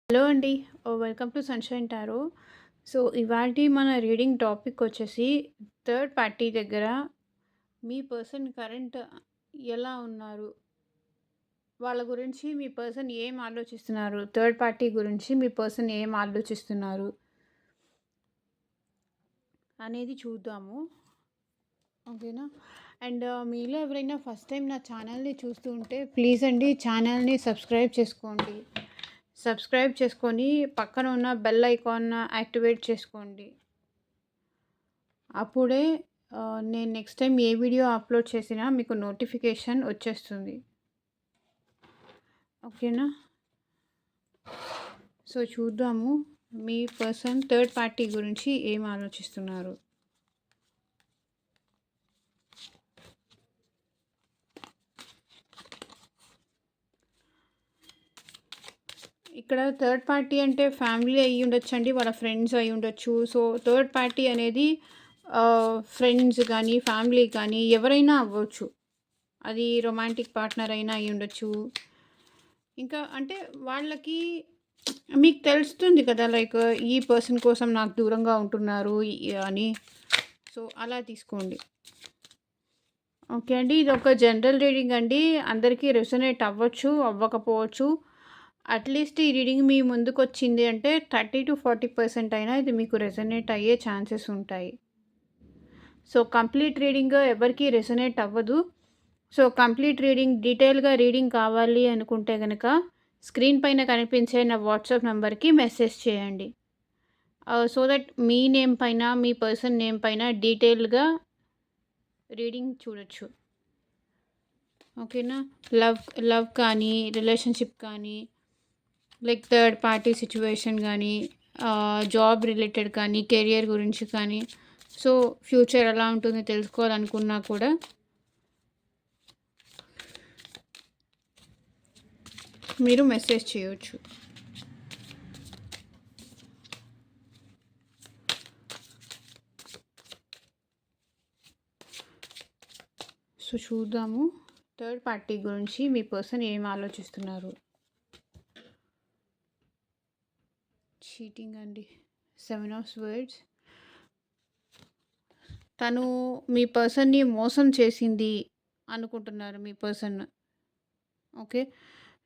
Hello అండి. Welcome to sunshine tarot. So, ఇవాల్టి మన రీడింగ్ టాపిక్ వచ్చేసి థర్డ్ పార్టీ దగ్గర మీ పర్సన్ కరెంట్ ఎలా ఉన్నారు? వాళ్ళ గురించి మీ పర్సన్ ఏం ఆలోచిస్తున్నారు? థర్డ్ పార్టీ గురించి మీ పర్సన్ ఏం ఆలోచిస్తున్నారు? అనేది చూద్దాము. ఓకేనా? అండ్ మీలో ఎవరైనా ఫస్ట్ టైం నా ఛానల్‌ని చూస్తూ ఉంటే ప్లీజ్ అండి ఛానల్‌ని సబ్స్క్రైబ్ చేసుకోండి. సబ్స్క్రైబ్ చేసుకొని పక్కన ఉన్న బెల్ ఐకాన్ యాక్టివేట్ చేసుకోండి. అప్పుడే నేను నెక్స్ట్ టైం ఏ వీడియో అప్లోడ్ చేసినా మీకు నోటిఫికేషన్ వచ్చేస్తుంది. ఓకేనా? సో, చూద్దాము మీ పర్సన్ థర్డ్ పార్టీ గురించి ఏం ఆలోచిస్తున్నారు. ఇక్కడ థర్డ్ పార్టీ అంటే ఫ్యామిలీ అయ్యి ఉండొచ్చండి. వాళ్ళ ఫ్రెండ్స్ అయ్యి ఉండొచ్చు. సో, థర్డ్ పార్టీ అనేది ఫ్రెండ్స్ కానీ, ఫ్యామిలీ కానీ ఎవరైనా అవ్వచ్చు. అది రొమాంటిక్ పార్ట్నర్ అయినా అయ్యి ఉండొచ్చు. ఇంకా అంటే వాళ్ళకి మీకు తెలుస్తుంది కదా! లైక్ ఈ పర్సన్ కోసం నాకు దూరంగా ఉంటున్నారు అని. సో, అలా తీసుకోండి. ఓకే అండి. ఇదొక జనరల్ రీడింగ్ అండి. అందరికీ రెసొనేట్ అవ్వచ్చు, అవ్వకపోవచ్చు. అట్‌లీస్ట్ ఈ రీడింగ్ మీ ముందుకొచ్చింది అంటే 30-40% అయినా ఇది మీకు రెసొనేట్ అయ్యే ఛాన్సెస్ ఉంటాయి. సో, కంప్లీట్ రీడింగ్ ఎవరికీ రెసొనేట్ అవ్వదు. సో, కంప్లీట్ రీడింగ్ డీటెయిల్‌గా రీడింగ్ కావాలి అనుకుంటే గనక స్క్రీన్ పైన కనిపించే నా వాట్సాప్ నంబర్‌కి మెసేజ్ చేయండి. సో దట్ మీ నేమ్ పైన, మీ పర్సన్ నేమ్ పైన డీటెయిల్‌గా రీడింగ్ చూడొచ్చు. ఓకేనా? లవ్ లవ్ కానీ, రిలేషన్‌షిప్ కానీ, లైక్ థర్డ్ పార్టీ సిట్యుయేషన్ కానీ, జాబ్ రిలేటెడ్ కానీ, కెరియర్ గురించి కానీ, సో ఫ్యూచర్ ఎలా ఉంటుందో తెలుసుకోవాలనుకున్నా కూడా మీరు మెసేజ్ చేయొచ్చు. సో, చూద్దాము థర్డ్ పార్టీ గురించి మీ పర్సన్ ఏం ఆలోచిస్తున్నారు. చీటింగ్ అండి. 7 ఆఫ్ స్వర్డ్స్. తను మీ పర్సన్‌ని మోసం చేసింది అనుకుంటున్నారు మీ పర్సన్. ఓకే.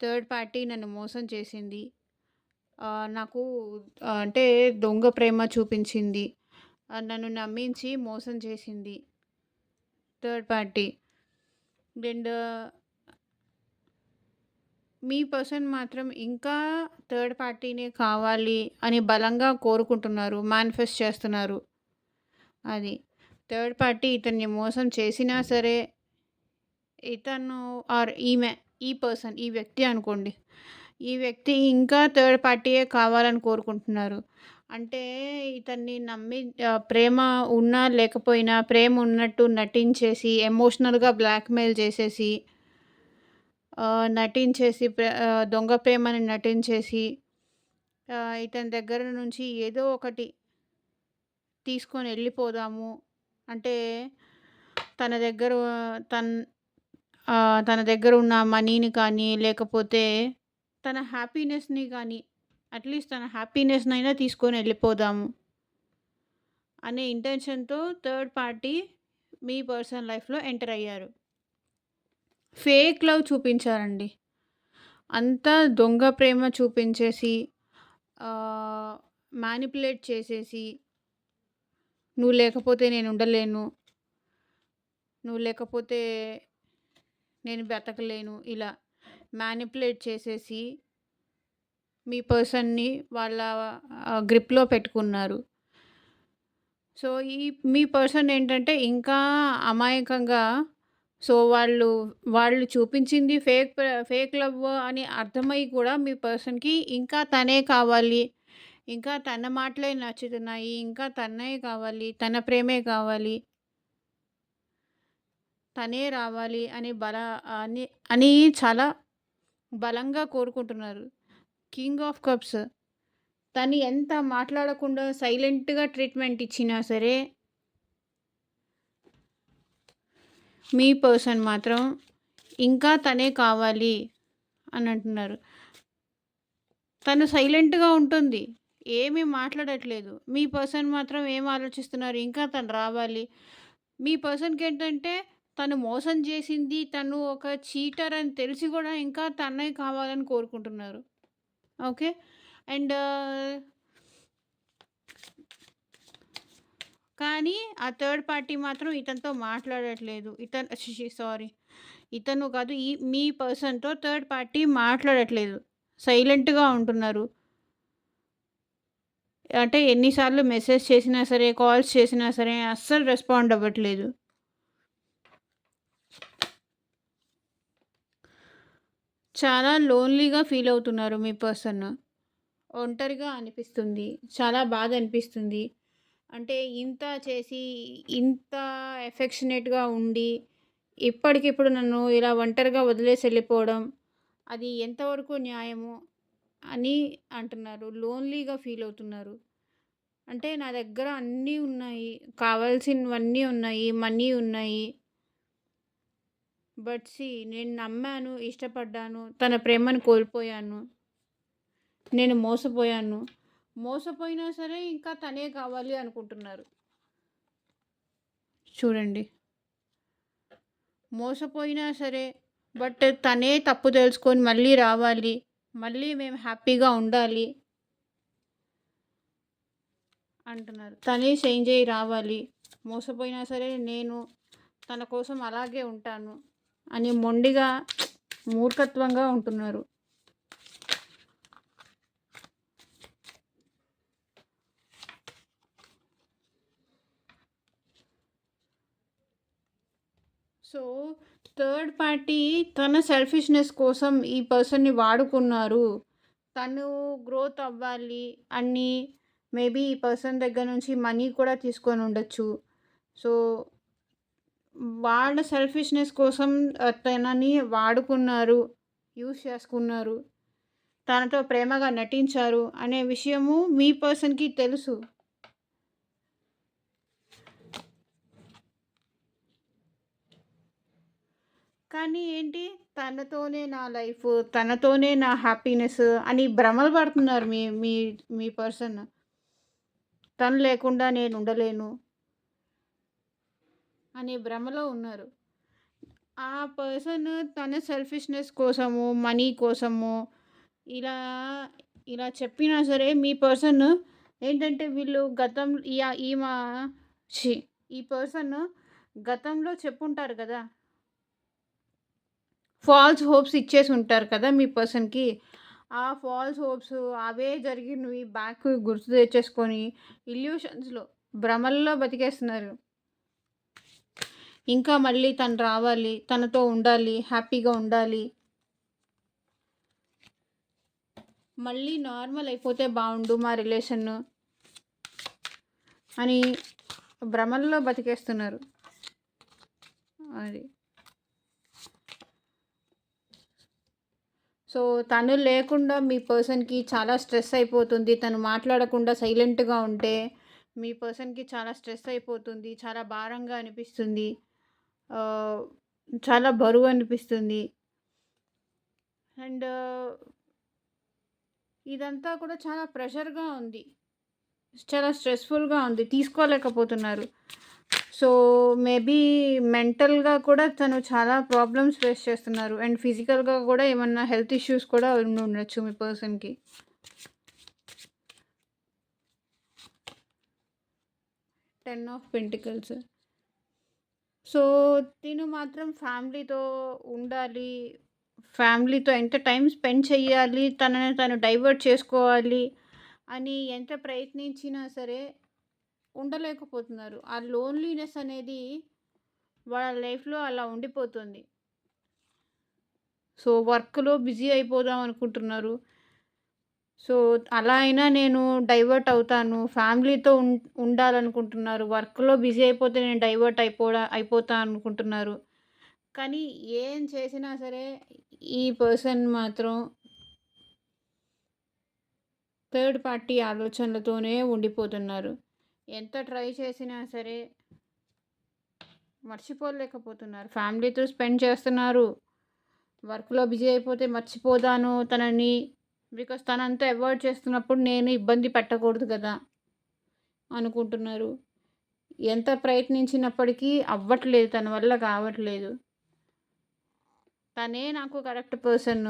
థర్డ్ పార్టీ నన్ను మోసం చేసింది. నాకు అంటే దొంగ ప్రేమ చూపించింది. నన్ను నమ్మించి మోసం చేసింది third party. And me person మాత్రం ఇంకా థర్డ్ పార్టీనే కావాలి అని బలంగా కోరుకుంటున్నారు. మేనిఫెస్ట్ చేస్తున్నారు. అది. థర్డ్ పార్టీ ఇతన్ని మోసం చేసినా సరే, ఇతను ఆర్ ఈమె, ఈ పర్సన్, ఈ వ్యక్తి అనుకోండి. ఈ వ్యక్తి ఇంకా థర్డ్ పార్టీయే కావాలని కోరుకుంటున్నారు. అంటే ఇతన్ని నమ్మి ప్రేమ ఉన్నా లేకపోయినా ప్రేమ ఉన్నట్టు నటించేసి, ఎమోషనల్‌గా బ్లాక్‌మెయిల్ చేసేసి, నటించేసి దొంగ ప్రేమని నటించేసి, ఇతని దగ్గర నుంచి ఏదో ఒకటి తీసుకొని వెళ్ళిపోదాము అంటే తన దగ్గర తన్ తన దగ్గర ఉన్న మనీని కానీ, లేకపోతే తన హ్యాపీనెస్‌ని కానీ, అట్‌లీస్ట్ తన హ్యాపీనెస్‌నైనా తీసుకొని వెళ్ళిపోదాము అనే ఇంటెన్షన్‌తో థర్డ్ పార్టీ మీ పర్సనల్ లైఫ్‌లో ఎంటర్ అయ్యారు. ఫేక్ లవ్ చూపించారండి. అంతా దొంగ ప్రేమ చూపించేసి, మ్యానిపులేట్ చేసేసి, నువ్వు లేకపోతే నేను ఉండలేను. నువ్వు లేకపోతే నేను బ్రతకలేను. ఇలా మ్యానిపులేట్ చేసేసి మీ పర్సన్‌ని వాళ్ళ గ్రిప్‌లో పెట్టుకున్నారు. సో, మీ పర్సన్ ఏంటంటే ఇంకా అమాయకంగా సో, వాళ్ళు చూపించింది ఫేక్ లవ్ అని అర్థమై కూడా మీ పర్సన్‌కి ఇంకా తనే కావాలి. ఇంకా తన మాటలే నచ్చుతున్నాయి. ఇంకా తనే కావాలి. తన ప్రేమే కావాలి. తనే రావాలి అని అని చాలా బలంగా కోరుకుంటున్నారు. King of cups. తను ఎంత మాట్లాడకుండా సైలెంట్‌గా ట్రీట్మెంట్ ఇచ్చినా సరే, మీ పర్సన్ మాత్రం ఇంకా తనే కావాలి అని అంటున్నారు. తను సైలెంట్‌గా ఉంటుంది. ఏమి మాట్లాడట్లేదు. మీ పర్సన్ మాత్రం ఏం ఆలోచిస్తున్నారు, ఇంకా తను రావాలి. మీ పర్సన్‌కేంటంటే తను మోసం చేసింది, తను ఒక చీటర్ అని తెలిసి గూడా ఇంకా తనే కావాలని కోరుకుంటున్నారు. ఓకే. అండ్ కానీ ఆ థర్డ్ పార్టీ మాత్రం ఇతనితో మాట్లాడట్లేదు. సారీ. ఇతను కాదు. మీ పర్సన్‌తో థర్డ్ పార్టీ మాట్లాడట్లేదు. సైలెంట్‌గా ఉంటున్నారు. అంటే ఎన్ని సార్లు మెసేజ్ చేసినా సరే, కాల్స్ చేసినా సరే అస్సలు రెస్పాండ్ అవ్వట్లేదు. చాలా లోన్‌లీగా ఫీల్ అవుతున్నారు మీ పర్సన్. ఒంటరిగా అనిపిస్తుంది. చాలా బాధ అనిపిస్తుంది. అంటే ఇంత చేసి, ఇంత ఎఫెక్షనేట్‌గా ఉండి, ఇప్పటికిప్పుడు నన్ను ఇలా ఒంటరిగా వదిలేసి ఎళ్ళిపోవడం, అది ఎంతవరకు న్యాయము అని అంటున్నారు. లోన్‌లీగా ఫీల్ అవుతున్నారు. అంటే నా దగ్గర అన్నీ ఉన్నాయి. కావాల్సినవన్నీ ఉన్నాయి. మనీ ఉన్నాయి. బట్ నేను నమ్మాను, ఇష్టపడ్డాను. తన ప్రేమను కోల్పోయాను. నేను మోసపోయాను. మోసపోయినా సరే ఇంకా తనే కావాలి అనుకుంటున్నారు. చూడండి. మోసపోయినా సరే బట్ తనే తప్పు తెలుసుకొని మళ్ళీ రావాలి. మళ్ళీ మేము హ్యాపీగా ఉండాలి అంటున్నారు. తనే చేంజ్ అయ్యి రావాలి. మోసపోయినా సరే నేను తన కోసం అలాగే ఉంటాను అని మొండిగా, మూర్ఖత్వంగా ఉంటున్నారు. సో, థర్డ్ పార్టీ తన సెల్ఫిష్‌నెస్ కోసం ఈ పర్సన్‌ని వాడుకున్నారు. తను గ్రోత్ అవ్వాలి అని మేబీ ఈ పర్సన్ దగ్గర నుంచి మనీ కూడా తీసుకొని ఉండొచ్చు. సో, వాళ్ళ సెల్ఫిష్‌నెస్ కోసం తనని వాడుకున్నారు. యూజ్ చేసుకున్నారు. తనతో ప్రేమగా నటించారు అనే విషయము మీ పర్సన్‌కి తెలుసు. కానీ ఏంటి, తనతోనే నా లైఫ్, తనతోనే నా హ్యాపీనెస్ అని భ్రమలు పడుతున్నారు మీ మీ మీ పర్సన్. తను లేకుండా నేను ఉండలేను అనే భ్రమలో ఉన్నారు. ఆ పర్సన్ తన సెల్ఫిష్‌నెస్ కోసము, మనీ కోసము ఇలా ఇలా చెప్పినా సరే మీ పర్సన్ ఏంటంటే వీళ్ళు గతం ఈమ ఛీ! ఈ పర్సన్ గతంలో చెప్పుంటారు కదా! ఫాల్స్ హోప్స్ ఇచ్చేసి ఉంటారు కదా మీ పర్సన్‌కి. ఆ ఫాల్స్ హోప్స్ అవే జరిగినవి బ్యాక్ గుర్తు తెచ్చేసుకొని ఇల్యూషన్స్‌లో, భ్రమల్లో బతికేస్తున్నారు. ఇంకా మళ్ళీ తను రావాలి, తనతో ఉండాలి, హ్యాపీగా ఉండాలి. మళ్ళీ నార్మల్ అయిపోతే బావుండు మా రిలేషను అని భ్రమల్లో బతికేస్తున్నారు. అది. సో, తను లేకుండా మీ పర్సన్‌కి చాలా స్ట్రెస్ అయిపోతుంది. తను మాట్లాడకుండా సైలెంట్‌గా ఉంటే మీ పర్సన్‌కి చాలా స్ట్రెస్ అయిపోతుంది. చాలా భారంగా అనిపిస్తుంది. ఆహ్, చాలా బరువు అనిపిస్తుంది. అండ్ ఇదంతా కూడా చాలా ప్రెషర్‌గా ఉంది. చాలా స్ట్రెస్‌ఫుల్‌గా ఉంది. తీసుకోలేకపోతున్నారు. సో, మేబీ మెంటల్‌గా కూడా తను చాలా ప్రాబ్లమ్స్ ఫేస్ చేస్తున్నారు. అండ్ ఫిజికల్‌గా కూడా ఏమన్నా హెల్త్ ఇష్యూస్ కూడా ఉండుండొచ్చు మీ పర్సన్‌కి. 10 ఆఫ్ పెంటికల్స్. సో, తిను మాత్రం ఫ్యామిలీతో ఉండాలి. ఫ్యామిలీతో ఎంత టైమ్ స్పెండ్ చేయాలి, తనని తను డైవర్ట్ చేసుకోవాలి అని ఎంత ప్రయత్నించినా సరే ఉండలేకపోతున్నారు. ఆ లోన్లీనెస్ అనేది వాళ్ళ లైఫ్‌లో అలా ఉండిపోతుంది. సో, వర్క్‌లో బిజీ అయిపోదాం అనుకుంటున్నారు. సో, అలా అయినా నేను డైవర్ట్ అవుతాను. ఫ్యామిలీతో ఉండాలనుకుంటున్నారు. వర్క్‌లో బిజీ అయిపోతే నేను డైవర్ట్ అయిపోతా అనుకుంటున్నారు. కానీ ఏం చేసినా సరే ఈ పర్సన్ మాత్రం థర్డ్ పార్టీ ఆలోచనలతోనే ఉండిపోతున్నారు. ఎంత ట్రై చేసినా సరే మర్చిపోలేకపోతున్నారు. ఫ్యామిలీతో స్పెండ్ చేస్తున్నారు. వర్క్‌లో బిజీ అయిపోతే మర్చిపోతాను తనని బికాస్ తనంతా అవాయిడ్ చేస్తున్నప్పుడు నేను ఇబ్బంది పెట్టకూడదు కదా అనుకుంటున్నారు. ఎంత ప్రయత్నించినప్పటికీ అవ్వట్లేదు, తన వల్ల కావట్లేదు. తనే నాకు కరెక్ట్ పర్సన్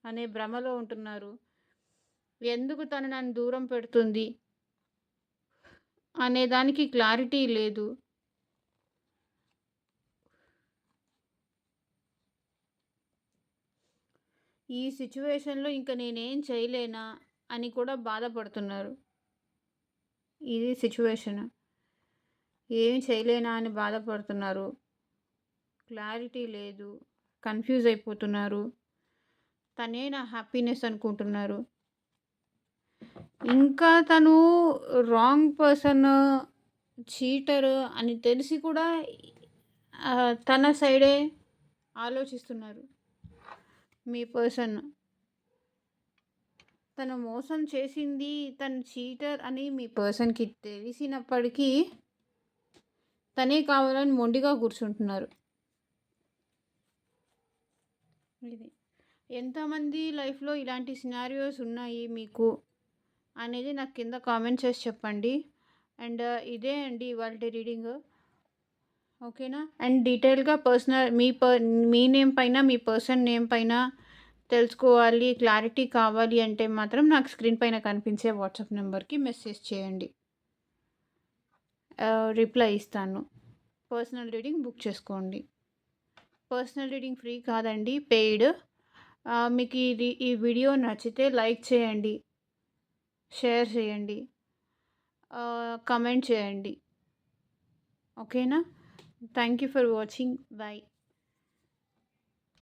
అనే భ్రమలో ఉంటున్నారు. ఎందుకు తను నన్ను దూరం పెడుతుంది అనే దానికి క్లారిటీ లేదు. ఈ సిచ్యువేషన్‌లో ఇంక నేనేం చేయలేనా అని కూడా బాధపడుతున్నారు. ఇది సిచ్యువేషన్. ఏమి చేయలేనా అని బాధపడుతున్నారు. క్లారిటీ లేదు. కన్‌ఫ్యూజ్ అయిపోతున్నారు. తనే నా హ్యాపీనెస్ అనుకుంటున్నారు. ఇంకా తను రాంగ్ పర్సన్, చీటర్ అని తెలిసి కూడా తన సైడే ఆలోచిస్తున్నారు మీ పర్సన్. తను మోసం చేసింది, తను చీటర్ అని మీ పర్సన్‌కి తెలిసినప్పటికీ తనే కావాలని మొండిగా కూర్చుంటున్నారు. ఇది. ఎంతమంది లైఫ్‌లో ఇలాంటి సినారియోస్ ఉన్నాయి మీకు అనేది నాకు కింద కామెంట్ చేసి చెప్పండి. అండ్ ఇదే అండి ఇవాల్టి రీడింగ్. ఓకేనా? అండ్ డీటెయిల్‌గా మీ నేమ్ పైన, మీ పర్సన్ నేమ్ పైన తెలుసుకోవాలి, క్లారిటీ కావాలి అంటే మాత్రం నాకు స్క్రీన్ పైన కనిపించే వాట్సాప్ నెంబర్‌కి మెసేజ్ చేయండి. రిప్లై ఇస్తాను. పర్సనల్ రీడింగ్ బుక్ చేసుకోండి. పర్సనల్ రీడింగ్ ఫ్రీ కాదండి, పెయిడ్. మీకు ఈ వీడియో నచ్చితే లైక్ చేయండి, షేర్ చేయండి, కమెంట్ చేయండి. ఓకేనా? Thank you for watching. By.